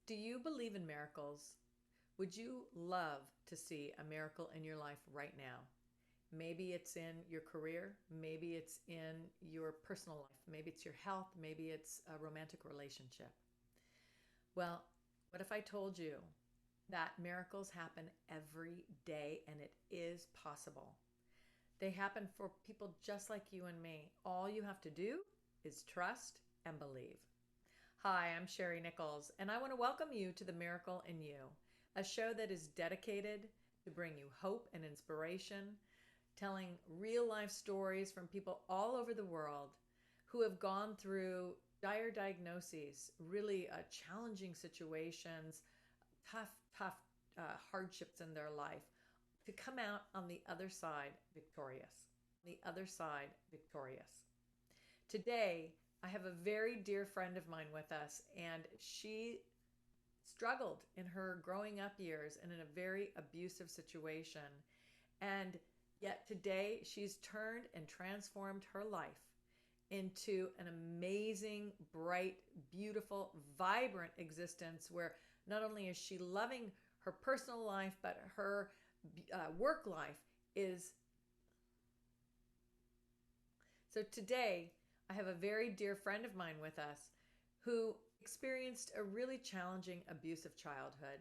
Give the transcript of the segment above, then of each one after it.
Do you believe in miracles? Would you love to see a miracle in your life right now? Maybe it's in your career, maybe it's in your personal life, maybe it's your health, maybe it's a romantic relationship. Well, what if I told you that miracles happen every day and it is possible? They happen for people just like you and me. All you have to do is trust and believe. Hi, I'm Sherry Nichols, and I want to welcome you to The Miracle in You, a show that is dedicated to bring you hope and inspiration, telling real life stories from people all over the world who have gone through dire diagnoses, really challenging situations, tough hardships in their life, to come out on the other side victorious. The other side victorious. Today, I have a very dear friend of mine with us, and she struggled in her growing up years and in a very abusive situation. And yet today, she's turned and transformed her life into an amazing, bright, beautiful, vibrant existence where not only is she loving her personal life, but her work life is. So today, I have a very dear friend of mine with us who experienced a really challenging abusive childhood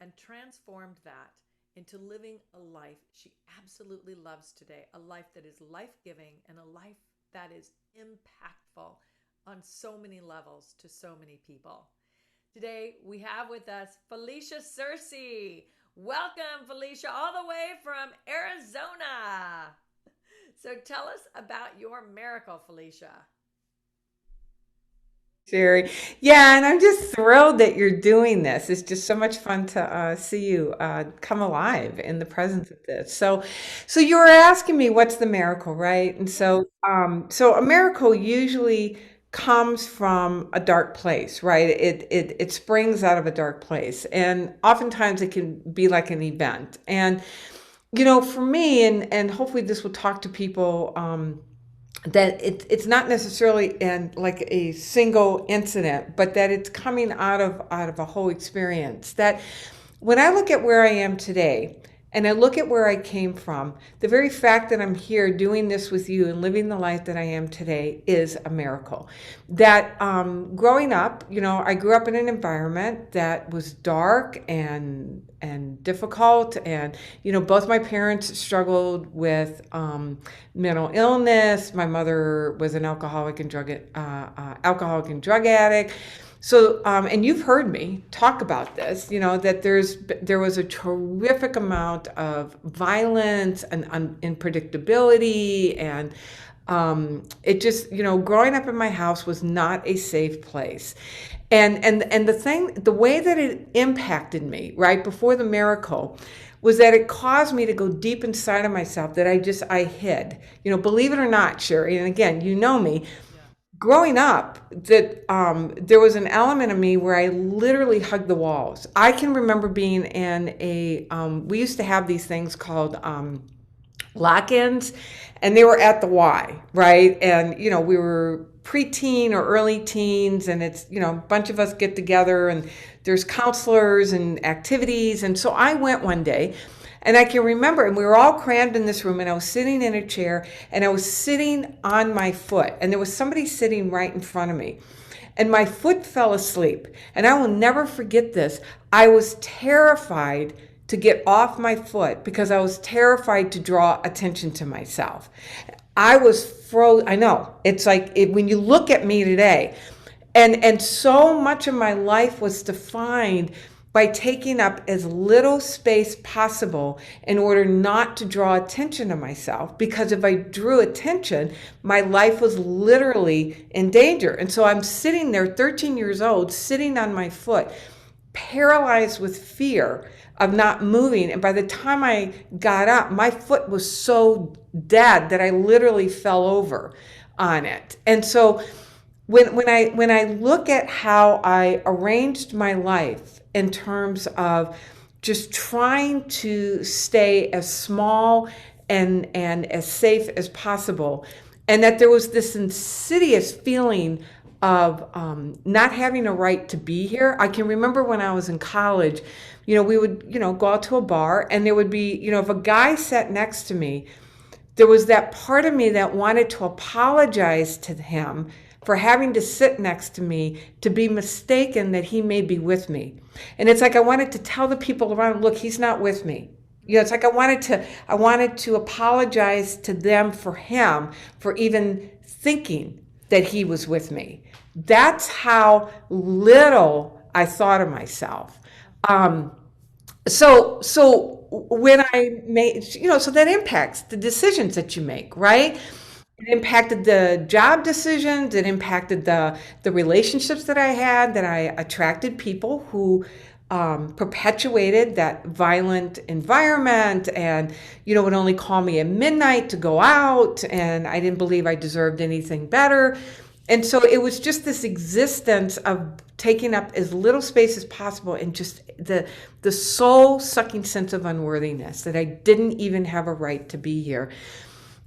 and transformed that into living a life she absolutely loves today, a life that is life-giving and a life that is impactful on so many levels to so many people. Today, we have with us Felicia Searcy. Welcome, Felicia, all the way from Arizona. So tell us about your miracle, Felicia. Sherry. Yeah, and I'm just thrilled that you're doing this. It's just so much fun to see you come alive in the presence of this. So you were asking me what's the miracle, right? And so a miracle usually comes from a dark place, right? It springs out of a dark place, and oftentimes it can be like an event. And for me, and hopefully this will talk to people. That it's not necessarily in like a single incident, but that it's coming out of a whole experience. That when I look at where I am today and I look at where I came from, the very fact that I'm here doing this with you and living the life that I am today is a miracle. That growing up, I grew up in an environment that was dark and difficult, and both my parents struggled with mental illness. My mother was an alcoholic and drug addict. So, and you've heard me talk about this, that there was a terrific amount of violence and unpredictability, and it just, growing up in my house was not a safe place. And the way that it impacted me right before the miracle was that it caused me to go deep inside of myself that I hid. Believe it or not, Sherry, and again, you know me, Yeah. growing up, that there was an element of me where I literally hugged the walls. I can remember being in we used to have these things called lock-ins, and they were at the Y, right? And we were preteen or early teens, and it's a bunch of us get together, and there's counselors and activities. And so I went one day, and I can remember, and we were all crammed in this room, and I was sitting in a chair, and I was sitting on my foot, and there was somebody sitting right in front of me, and my foot fell asleep. And I will never forget this. I was terrified to get off my foot because I was terrified to draw attention to myself. I was frozen. I know. It's like when you look at me today, and so much of my life was defined by taking up as little space possible in order not to draw attention to myself, because if I drew attention, my life was literally in danger. And so I'm sitting there, 13 years old, sitting on my foot, paralyzed with fear of not moving. And by the time I got up, my foot was so dead that I literally fell over on it. And so when I look at how I arranged my life in terms of just trying to stay as small and as safe as possible, and that there was this insidious feeling of not having a right to be here. I can remember when I was in college, we would, go out to a bar, and there would be, if a guy sat next to me, there was that part of me that wanted to apologize to him for having to sit next to me, to be mistaken that he may be with me. And it's like I wanted to tell the people around, look, he's not with me. It's like I wanted to apologize to them for him for even thinking that he was with me. That's how little I thought of myself. Um, so when I made, so that impacts the decisions that you make, right? It impacted the job decisions. It impacted the relationships that I had, that I attracted people who perpetuated that violent environment, and would only call me at midnight to go out, and I didn't believe I deserved anything better. And so it was just this existence of taking up as little space as possible, and just the soul sucking sense of unworthiness, that I didn't even have a right to be here.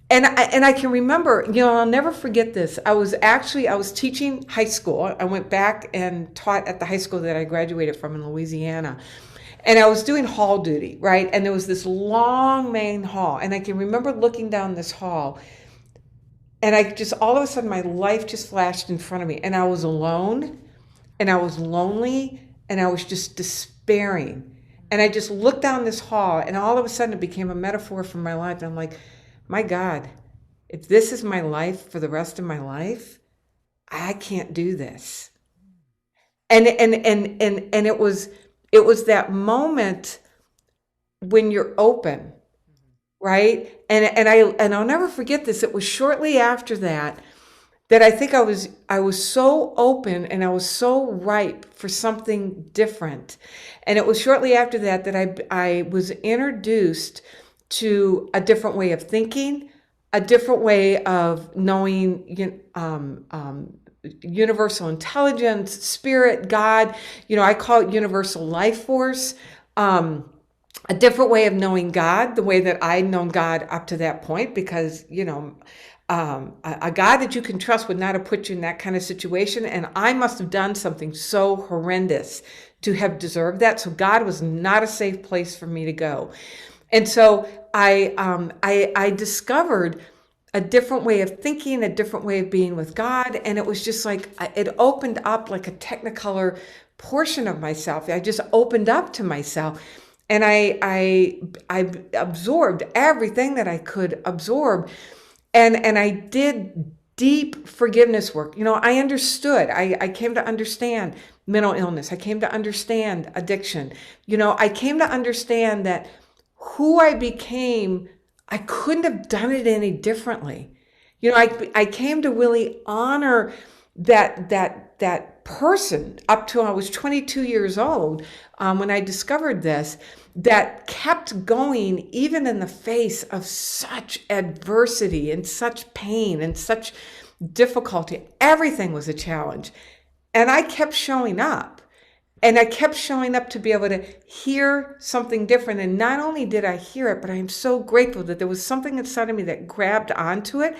And I can remember, I'll never forget this. I was teaching high school. I went back and taught at the high school that I graduated from in Louisiana. And I was doing hall duty, right? And there was this long main hall. And I can remember looking down this hall, and I just, all of a sudden, my life just flashed in front of me. And I was alone, and I was lonely, and I was just despairing. And I just looked down this hall, and all of a sudden it became a metaphor for my life. And I'm like, my God, if this is my life for the rest of my life, I can't do this. And it was that moment when you're open, right? And I'll never forget this. It was shortly after that I think I was so open, and I was so ripe for something different. And it was shortly after that I was introduced to a different way of thinking, a different way of knowing, universal intelligence, spirit, God. I call it universal life force. A different way of knowing God, the way that I'd known God up to that point, because a God that you can trust would not have put you in that kind of situation, and I must have done something so horrendous to have deserved that. So God was not a safe place for me to go. And so I discovered a different way of thinking, a different way of being with God. And it was just like, it opened up like a technicolor portion of myself. I just opened up to myself. And I absorbed everything that I could absorb. And I did deep forgiveness work. I understood. I came to understand mental illness. I came to understand addiction. I came to understand that who I became, I couldn't have done it any differently. I came to really honor that person up till I was 22 years old, when I discovered this, that kept going even in the face of such adversity and such pain and such difficulty. Everything was a challenge. And I kept showing up. And I kept showing up to be able to hear something different. And not only did I hear it, but I am so grateful that there was something inside of me that grabbed onto it.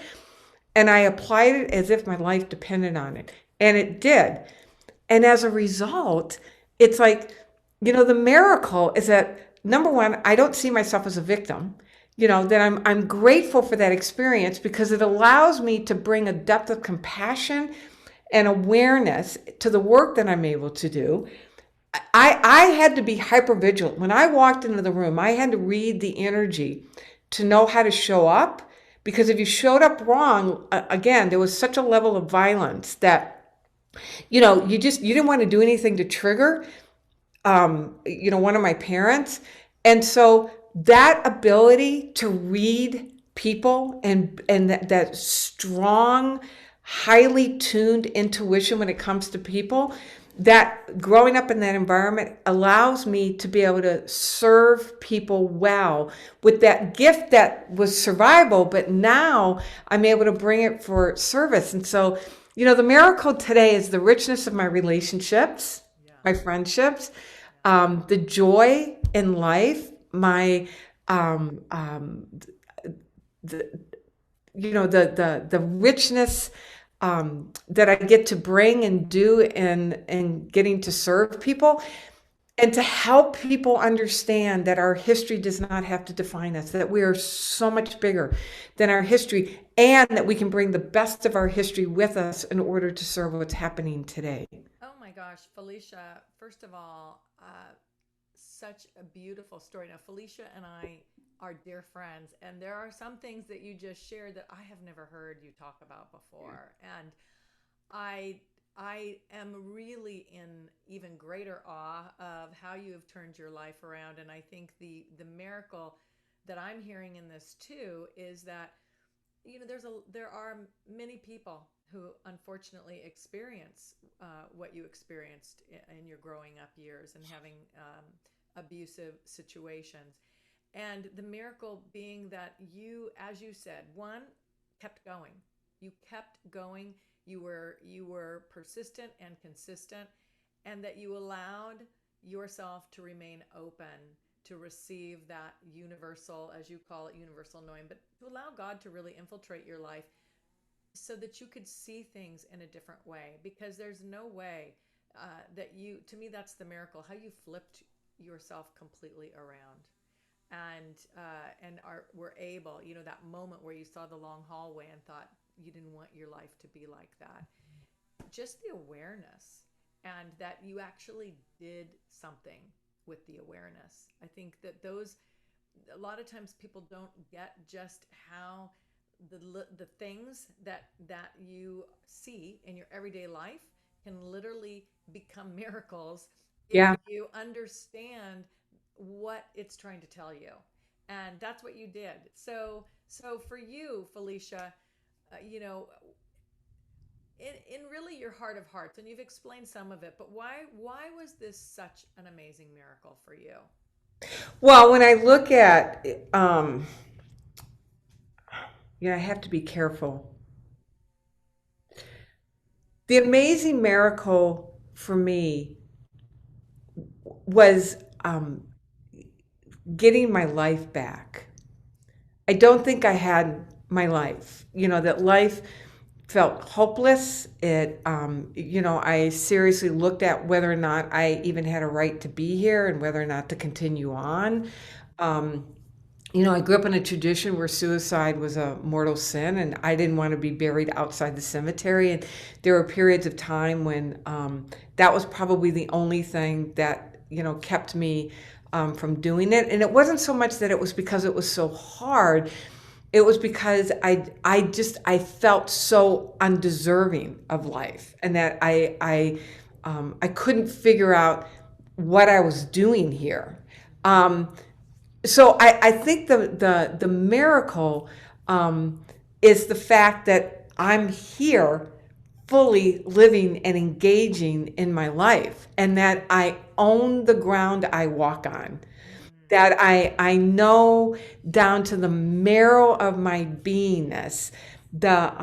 And I applied it as if my life depended on it. And it did. And as a result, it's like, the miracle is that, number one, I don't see myself as a victim. That I'm grateful for that experience, because it allows me to bring a depth of compassion and awareness to the work that I'm able to do. I had to be hyper vigilant. When I walked into the room, I had to read the energy to know how to show up, because if you showed up wrong, again, there was such a level of violence that, you didn't want to do anything to trigger, one of my parents. And so that ability to read people, and that strong, highly tuned intuition when it comes to people, that growing up in that environment allows me to be able to serve people well with that gift that was survival, but now I'm able to bring it for service. And so, the miracle today is the richness of my relationships, my friendships, the joy in life, my the richness that I get to bring and do and getting to serve people and to help people understand that our history does not have to define us, that we are so much bigger than our history, and that we can bring the best of our history with us in order to serve what's happening today. Oh my gosh, Felicia, first of all, such a beautiful story. Now, Felicia and I are dear friends, and there are some things that you just shared that I have never heard you talk about before. And I I am really in even greater awe of how you have turned your life around. And I think the miracle that I'm hearing in this too is that there are many people who unfortunately experience what you experienced in your growing up years and having abusive situations, and the miracle being that you, as you said, one, kept going. You kept going. You were persistent and consistent, and that you allowed yourself to remain open to receive that universal, as you call it, universal knowing, but to allow God to really infiltrate your life so that you could see things in a different way. Because there's no way that you, to me, that's the miracle, how you flipped yourself completely around and were able, that moment where you saw the long hallway and thought you didn't want your life to be like that. Just the awareness, and that you actually did something with the awareness. I think that those, a lot of times people don't get just how the things that you see in your everyday life can literally become miracles if Yeah. you understand what it's trying to tell you. And that's what you did. So for you, Felicia, you know, in really your heart of hearts, and you've explained some of it, but why was this such an amazing miracle for you? Well, when I look at, I have to be careful. The amazing miracle for me was getting my life back. I don't think I had my life. That life felt hopeless. I seriously looked at whether or not I even had a right to be here and whether or not to continue on. Um, I grew up in a tradition where suicide was a mortal sin, and I didn't want to be buried outside the cemetery. And there were periods of time when that was probably the only thing that, kept me from doing it. And it wasn't so much that it was because it was so hard. It was because I felt so undeserving of life, and that I couldn't figure out what I was doing here. So I think the miracle is the fact that I'm here fully living and engaging in my life, and that I own the ground I walk on, Mm, that I know down to the marrow of my beingness the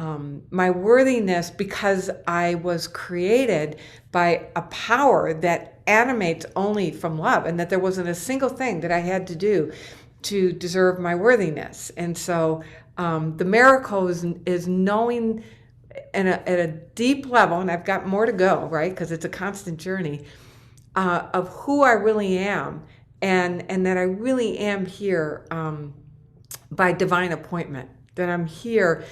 my worthiness, because I was created by a power that animates only from love, and that there wasn't a single thing that I had to do to deserve my worthiness. And so the miracle is knowing at a deep level, and I've got more to go, right? Because it's a constant journey of who I really am, and that I really am here by divine appointment. That I'm here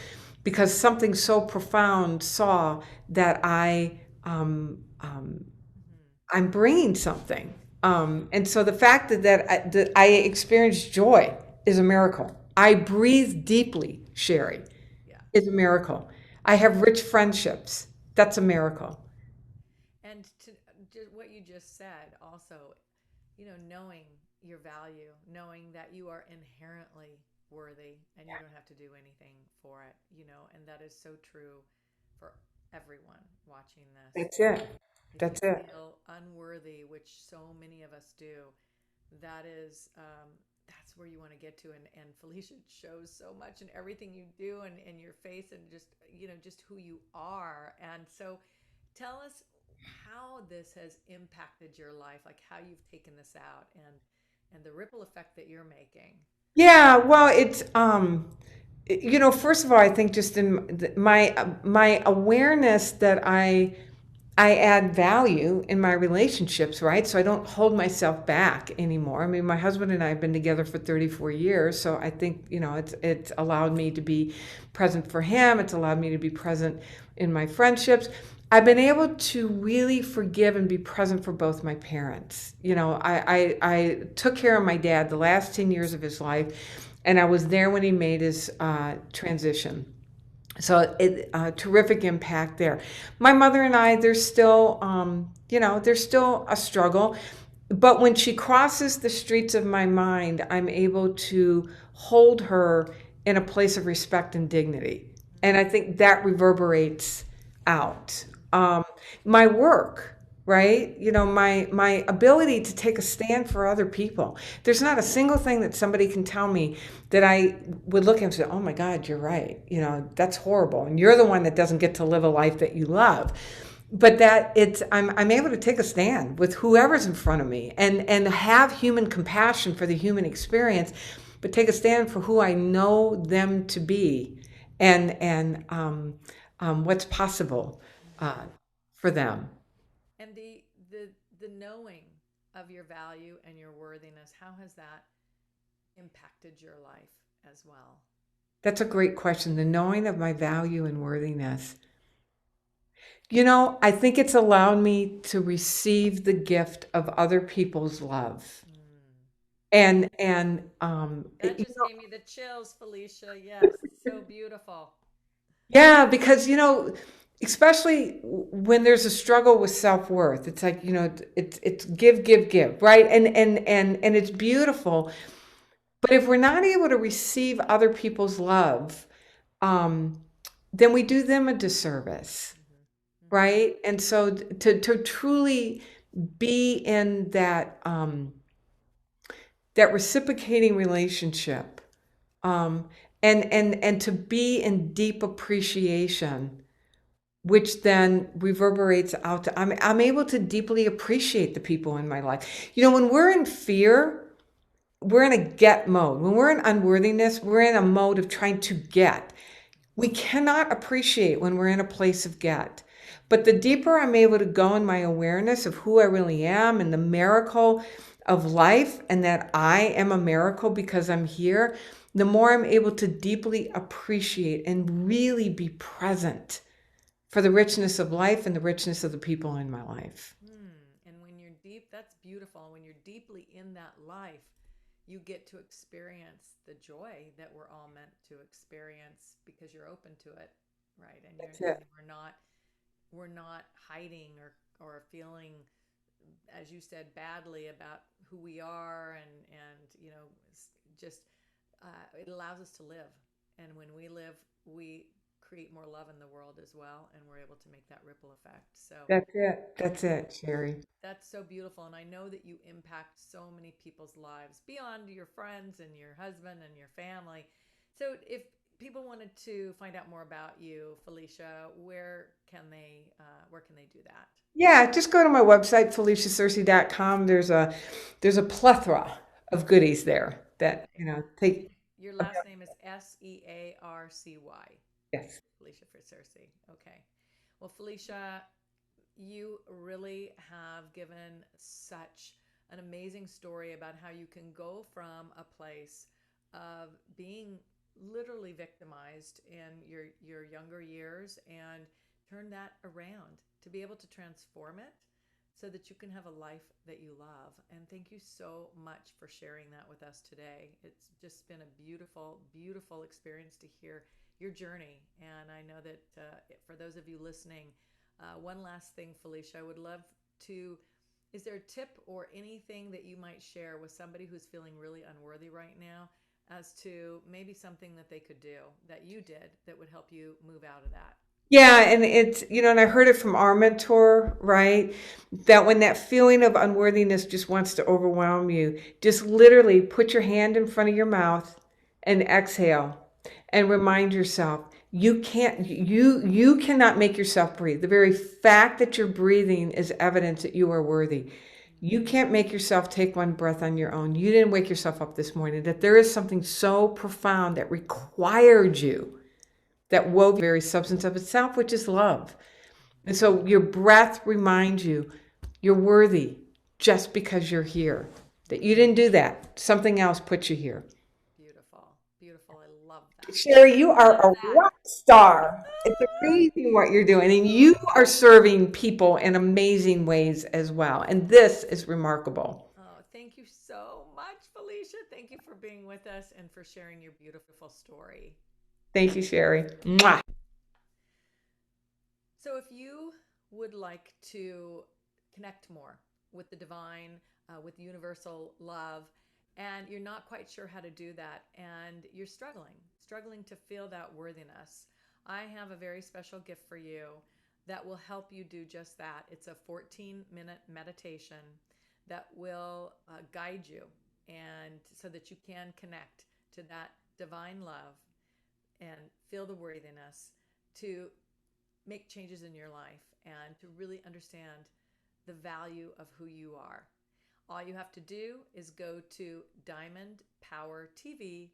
because something so profound saw that mhm. I'm bringing something. And so the fact that I experienced joy is a miracle. I breathe deeply, Sherry, Yeah. is a miracle. I have rich friendships. That's a miracle. And to what you just said also, knowing your value, knowing that you are inherently worthy and you don't have to do anything for it, and that is so true for everyone watching this. That's it. If you That's it. feel unworthy, which so many of us do, that is that's where you want to get to. And Felicia shows so much in everything you do, and your face, and just who you are. And so tell us how this has impacted your life, like how you've taken this out, and the ripple effect that you're making. Yeah, well, First of all, I think just in my awareness that I add value in my relationships, right? So I don't hold myself back anymore. I mean, my husband and I have been together for 34 years, so I think, it's allowed me to be present for him. It's allowed me to be present in my friendships. I've been able to really forgive and be present for both my parents. I took care of my dad the last 10 years of his life, and I was there when he made his transition. So terrific impact there. My mother and I, there's still a struggle, but when she crosses the streets of my mind, I'm able to hold her in a place of respect and dignity, and I think that reverberates out. My work, right? My ability to take a stand for other people. There's not a single thing that somebody can tell me that I would look and say, "Oh my God, you're right. That's horrible." And you're the one that doesn't get to live a life that you love. But I'm able to take a stand with whoever's in front of me, and have human compassion for the human experience, but take a stand for who I know them to be, and what's possible uh, for them. And the knowing of your value and your worthiness, how has that impacted your life as well? That's a great question. The knowing of my value and worthiness. I think it's allowed me to receive the gift of other people's love. Mm. And That just gave me the chills, Felicia. Yes, so beautiful. yeah, because especially when there's a struggle with self-worth, it's like, it's give, give, give, right? And it's beautiful. But if we're not able to receive other people's love, um, then we do them a disservice, Hmm. Hmm. right? And so to truly be in that reciprocating relationship, um, and to be in deep appreciation, which then reverberates out to I'm able to deeply appreciate the people in my life. When we're in fear, we're in a get mode. When we're in unworthiness, we're in a mode of trying to get. We cannot appreciate when we're in a place of get. But the deeper I'm able to go in my awareness of who I really am and the miracle of life, and that I am a miracle because I'm here, the more I'm able to deeply appreciate and really be present for the richness of life and the richness of the people in my life. Hmm. And when you're deep, that's beautiful. When you're deeply in that life, you get to experience the joy that we're all meant to experience because you're open to it, right? And That's and it. we're not hiding or feeling, as you said, badly about who we are, and just it allows us to live. And when we live, we create more love in the world as well, and we're able to make that ripple effect. So That's it. That's it, Sherry. that's so beautiful. And I know that you impact so many people's lives beyond your friends and your husband and your family. So if people wanted to find out more about you, Felicia, where can they do that? Yeah, just go to my website, FeliciaCersey.com. There's a plethora of goodies there that, Okay. take. Your last name is Searcy. Yes. Felicia Cersei. Okay. Well, Felicia, you really have given such an amazing story about how you can go from a place of being literally victimized in your younger years and turn that around to be able to transform it so that you can have a life that you love. And thank you so much for sharing that with us today. It's just been a beautiful, beautiful experience to hear your journey. And I know that for those of you listening, one last thing, Felicia, I would love to. Is there a tip or anything that you might share with somebody who's feeling really unworthy right now as to maybe something that they could do that you did that would help you move out of that? Yeah, and and I heard it from our mentor, right? That when that feeling of unworthiness just wants to overwhelm you, just literally put your hand in front of your mouth and exhale, and remind yourself you cannot make yourself breathe. The very fact that you're breathing is evidence that you are worthy. You can't make yourself take one breath on your own. You didn't wake yourself up this morning. That there is something so profound that required you, that wove the very substance of itself, which is love. And so your breath reminds you you're worthy just because you're here. That you didn't do that. Something else put you here. Beautiful. Beautiful. I love that. Sherry, you are Love a that. rock star. It's amazing what you're doing. And you are serving people in amazing ways as well. And this is remarkable. Oh, thank you so much, Felicia. Thank you for being with us and for sharing your beautiful story. Thank you, Sherry. Mwah. So, if you would like to connect more with the divine, with universal love, and you're not quite sure how to do that, and you're struggling to feel that worthiness, I have a very special gift for you that will help you do just that. It's a 14-minute meditation that will guide you, and so that you can connect to that divine love and feel the worthiness to make changes in your life and to really understand the value of who you are. All you have to do is go to diamondpowertv.com